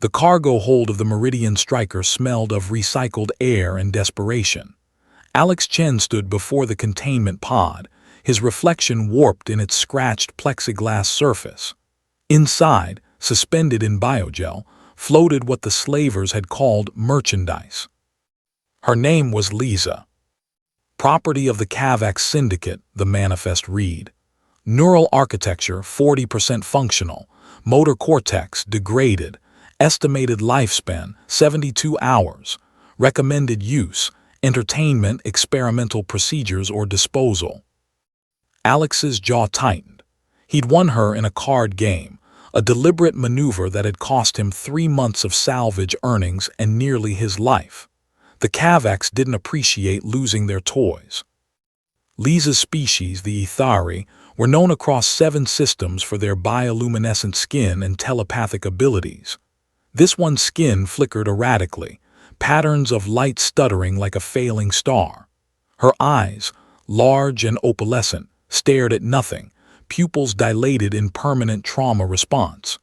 The cargo hold of the Meridian Striker smelled of recycled air and desperation. Alex Chen stood before the containment pod, his reflection warped in its scratched plexiglass surface. Inside, suspended in biogel, floated what the slavers had called merchandise. Her name was Lisa. Property of the Cavax Syndicate, the manifest read. Neural architecture 40% functional, motor cortex degraded, estimated lifespan 72 hours, recommended use, entertainment, experimental procedures or disposal. Alex's jaw tightened. He'd won her in a card game, a deliberate maneuver that had cost him 3 months of salvage earnings and nearly his life. The Cavax didn't appreciate losing their toys. Lisa's species, the Ethari, were known across 7 systems for their bioluminescent skin and telepathic abilities. This one's skin flickered erratically, patterns of light stuttering like a failing star. Her eyes, large and opalescent, stared at nothing, pupils dilated in permanent trauma response.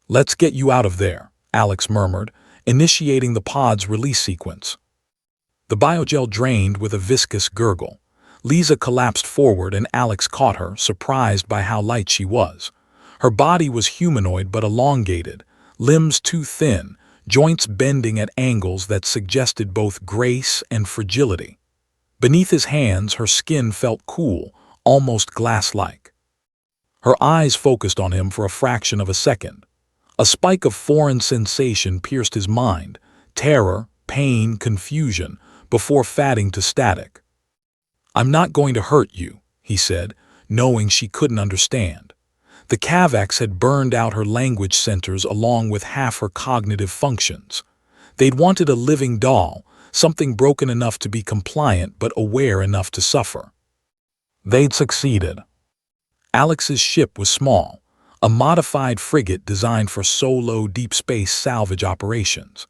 "Let's get you out of there," Alex murmured, initiating the pod's release sequence. The biogel drained with a viscous gurgle. Lisa collapsed forward and Alex caught her, surprised by how light she was. Her body was humanoid but elongated, limbs too thin, joints bending at angles that suggested both grace and fragility. Beneath his hands, her skin felt cool, almost glass-like. Her eyes focused on him for a fraction of a second. A spike of foreign sensation pierced his mind, terror, pain, confusion, before fading to static. "I'm not going to hurt you," he said, knowing she couldn't understand. The Cavax had burned out her language centers along with half her cognitive functions. They'd wanted a living doll, something broken enough to be compliant but aware enough to suffer. They'd succeeded. Alex's ship was small, a modified frigate designed for solo deep space salvage operations.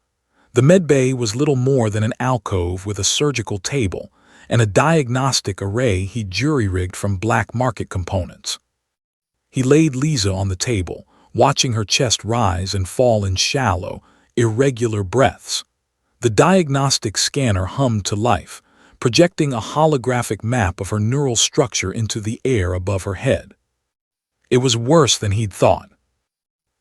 The medbay was little more than an alcove with a surgical table and a diagnostic array he'd jury-rigged from black market components. He laid Lisa on the table, watching her chest rise and fall in shallow, irregular breaths. The diagnostic scanner hummed to life, projecting a holographic map of her neural structure into the air above her head. It was worse than he'd thought.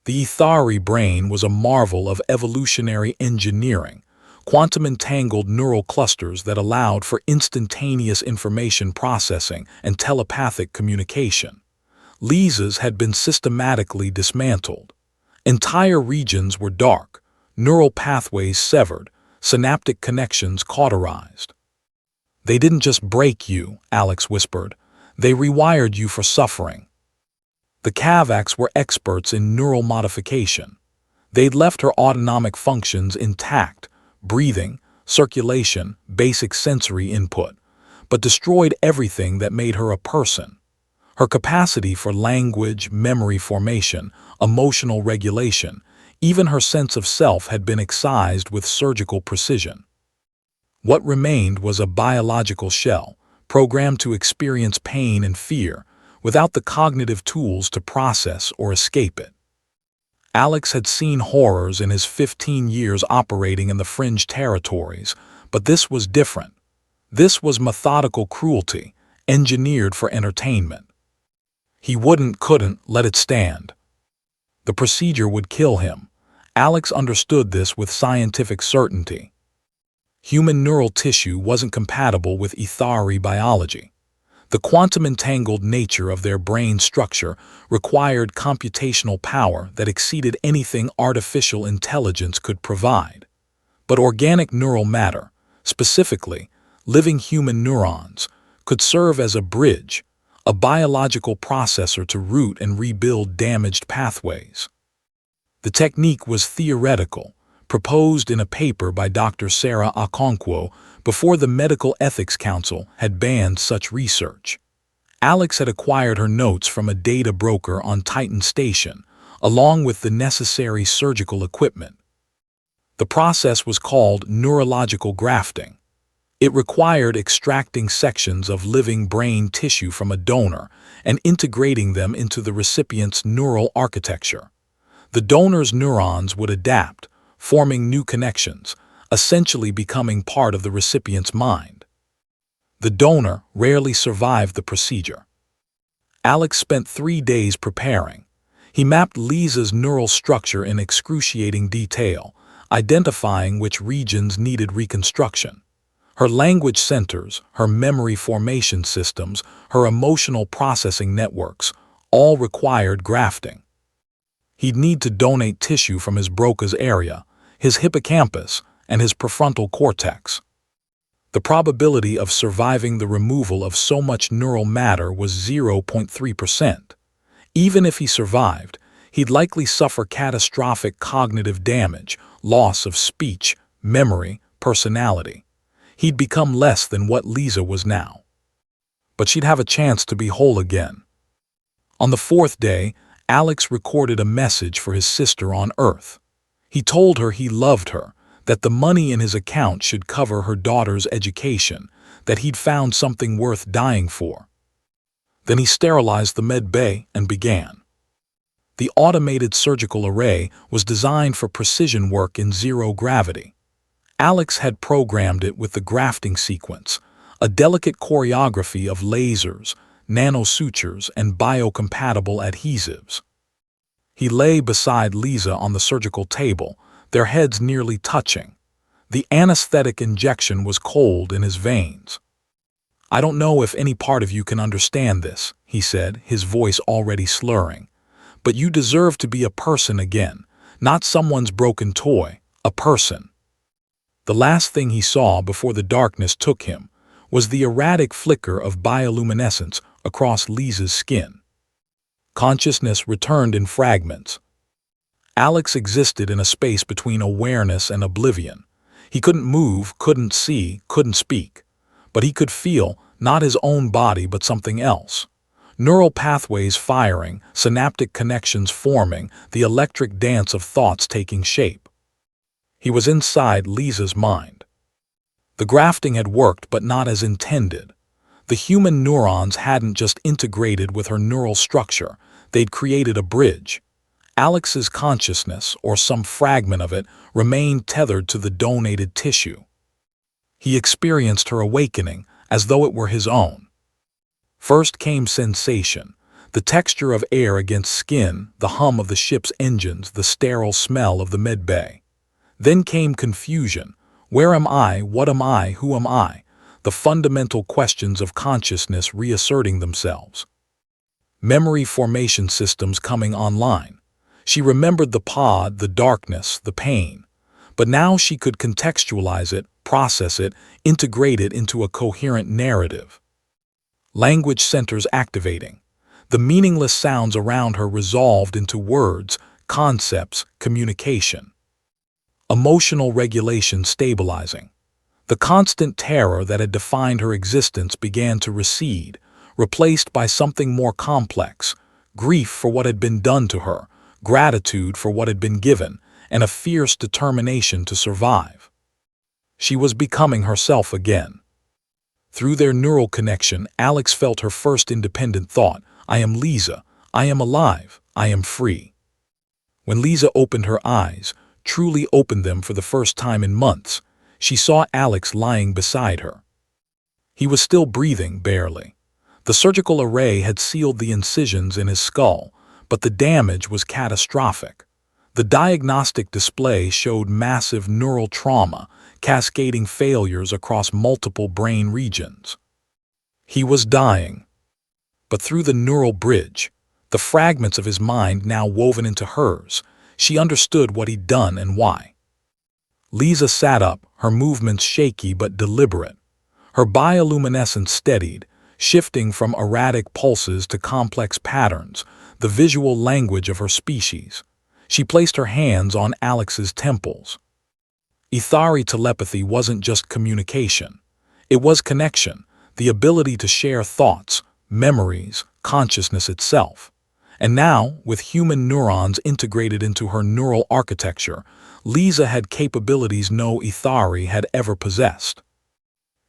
The Ethari brain was a marvel of evolutionary engineering, quantum-entangled neural clusters that allowed for instantaneous information processing and telepathic communication. Lisa's had been systematically dismantled. Entire regions were dark, neural pathways severed, synaptic connections cauterized. "They didn't just break you," Alex whispered. "They rewired you for suffering." The Cavax were experts in neural modification. They'd left her autonomic functions intact, breathing, circulation, basic sensory input, but destroyed everything that made her a person. Her capacity for language, memory formation, emotional regulation, even her sense of self had been excised with surgical precision. What remained was a biological shell, programmed to experience pain and fear, without the cognitive tools to process or escape it. Alex had seen horrors in his 15 years operating in the fringe territories, but this was different. This was methodical cruelty, engineered for entertainment. He couldn't let it stand. The procedure would kill him. Alex understood this with scientific certainty. Human neural tissue wasn't compatible with Ethari biology. The quantum-entangled nature of their brain structure required computational power that exceeded anything artificial intelligence could provide. But organic neural matter, specifically living human neurons, could serve as a bridge, a biological processor to root and rebuild damaged pathways. The technique was theoretical, proposed in a paper by Dr. Sarah Okonkwo before the Medical Ethics Council had banned such research. Alex had acquired her notes from a data broker on Titan Station, along with the necessary surgical equipment. The process was called neurological grafting. It required extracting sections of living brain tissue from a donor and integrating them into the recipient's neural architecture. The donor's neurons would adapt, forming new connections, essentially becoming part of the recipient's mind. The donor rarely survived the procedure. Alex spent 3 days preparing. He mapped Lisa's neural structure in excruciating detail, identifying which regions needed reconstruction. Her language centers, her memory formation systems, her emotional processing networks, all required grafting. He'd need to donate tissue from his Broca's area, his hippocampus, and his prefrontal cortex. The probability of surviving the removal of so much neural matter was 0.3%. Even if he survived, he'd likely suffer catastrophic cognitive damage, loss of speech, memory, personality. He'd become less than what Lisa was now. But she'd have a chance to be whole again. On the 4th day, Alex recorded a message for his sister on Earth. He told her he loved her, that the money in his account should cover her daughter's education, that he'd found something worth dying for. Then he sterilized the med bay and began. The automated surgical array was designed for precision work in zero gravity. Alex had programmed it with the grafting sequence, a delicate choreography of lasers, nanosutures, and biocompatible adhesives. He lay beside Lisa on the surgical table, their heads nearly touching. The anesthetic injection was cold in his veins. "I don't know if any part of you can understand this," he said, his voice already slurring. "But you deserve to be a person again, not someone's broken toy, a person." The last thing he saw before the darkness took him was the erratic flicker of bioluminescence across Lisa's skin. Consciousness returned in fragments. Alex existed in a space between awareness and oblivion. He couldn't move, couldn't see, couldn't speak. But he could feel, not his own body but something else. Neural pathways firing, synaptic connections forming, the electric dance of thoughts taking shape. He was inside Lisa's mind. The grafting had worked, but not as intended. The human neurons hadn't just integrated with her neural structure, they'd created a bridge. Alex's consciousness, or some fragment of it, remained tethered to the donated tissue. He experienced her awakening as though it were his own. First came sensation, the texture of air against skin, the hum of the ship's engines, the sterile smell of the med bay. Then came confusion. Where am I? What am I? Who am I? The fundamental questions of consciousness reasserting themselves. Memory formation systems coming online. She remembered the pod, the darkness, the pain. But now she could contextualize it, process it, integrate it into a coherent narrative. Language centers activating. The meaningless sounds around her resolved into words, concepts, communication. Emotional regulation stabilizing. The constant terror that had defined her existence began to recede, replaced by something more complex, grief for what had been done to her, gratitude for what had been given, and a fierce determination to survive. She was becoming herself again. Through their neural connection, Alex felt her first independent thought, "I am Lisa, I am alive, I am free." When Lisa opened her eyes, truly opened them for the first time in months, she saw Alex lying beside her. He was still breathing, barely. The surgical array had sealed the incisions in his skull, but the damage was catastrophic. The diagnostic display showed massive neural trauma, cascading failures across multiple brain regions. He was dying. But through the neural bridge, the fragments of his mind now woven into hers, she understood what he'd done and why. Lisa sat up, her movements shaky but deliberate. Her bioluminescence steadied, shifting from erratic pulses to complex patterns, the visual language of her species. She placed her hands on Alex's temples. Ethari telepathy wasn't just communication. It was connection, the ability to share thoughts, memories, consciousness itself. And now, with human neurons integrated into her neural architecture, Lisa had capabilities no Ethari had ever possessed.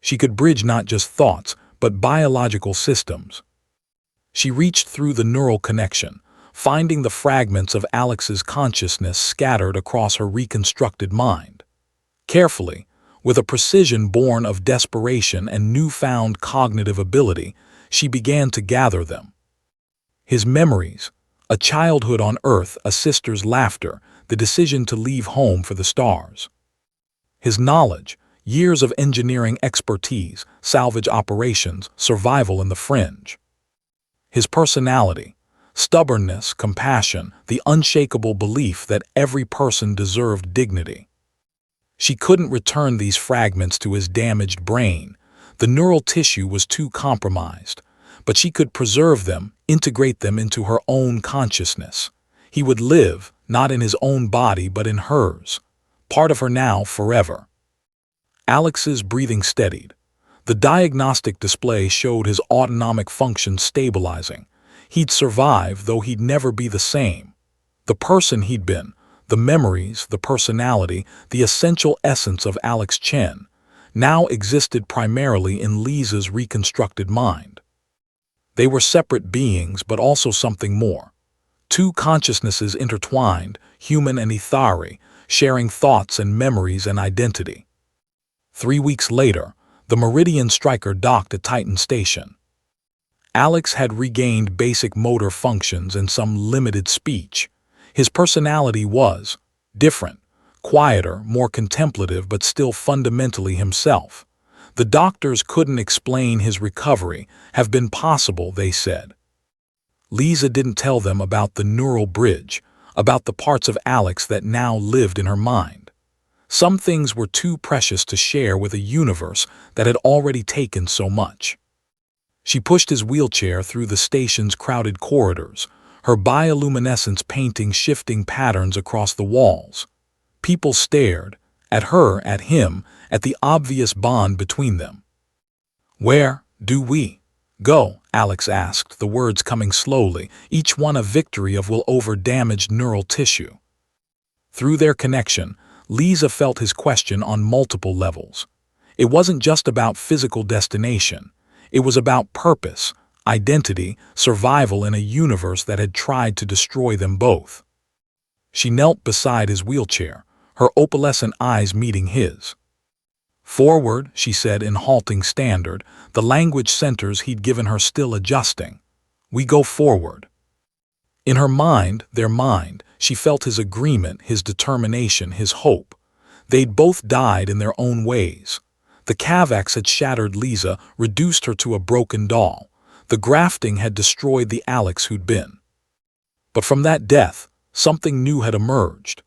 She could bridge not just thoughts, but biological systems. She reached through the neural connection, finding the fragments of Alex's consciousness scattered across her reconstructed mind. Carefully, with a precision born of desperation and newfound cognitive ability, she began to gather them. His memories, a childhood on Earth, a sister's laughter, the decision to leave home for the stars. His knowledge, years of engineering expertise, salvage operations, survival in the fringe. His personality, stubbornness, compassion, the unshakable belief that every person deserved dignity. She couldn't return these fragments to his damaged brain. The neural tissue was too compromised. But she could preserve them, integrate them into her own consciousness. He would live, not in his own body but in hers. Part of her now, forever. Alex's breathing steadied. The diagnostic display showed his autonomic function stabilizing. He'd survive, though he'd never be the same. The person he'd been, the memories, the personality, the essential essence of Alex Chen, now existed primarily in Lisa's reconstructed mind. They were separate beings, but also something more. Two consciousnesses intertwined, human and etheric, sharing thoughts and memories and identity. 3 weeks later, the Meridian Striker docked at Titan Station. Alex had regained basic motor functions and some limited speech. His personality was different, quieter, more contemplative, but still fundamentally himself. The doctors couldn't explain his recovery, have been possible, they said. Lisa didn't tell them about the neural bridge, about the parts of Alex that now lived in her mind. Some things were too precious to share with a universe that had already taken so much. She pushed his wheelchair through the station's crowded corridors, her bioluminescence painting shifting patterns across the walls. People stared, at her, at him, at the obvious bond between them. "Where do we go?" Alex asked, the words coming slowly, each one a victory of will over damaged neural tissue. Through their connection, Lisa felt his question on multiple levels. It wasn't just about physical destination. It was about purpose, identity, survival in a universe that had tried to destroy them both. She knelt beside his wheelchair, her opalescent eyes meeting his. "Forward," she said in halting standard, the language centers he'd given her still adjusting. "We go forward." In her mind, their mind, she felt his agreement, his determination, his hope. They'd both died in their own ways. The Kavax had shattered Lisa, reduced her to a broken doll. The grafting had destroyed the Alex who'd been. But from that death, something new had emerged.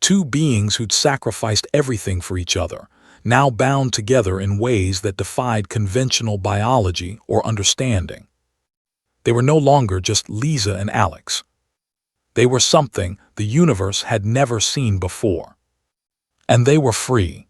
Two beings who'd sacrificed everything for each other, now bound together in ways that defied conventional biology or understanding. They were no longer just Lisa and Alex. They were something the universe had never seen before. And they were free.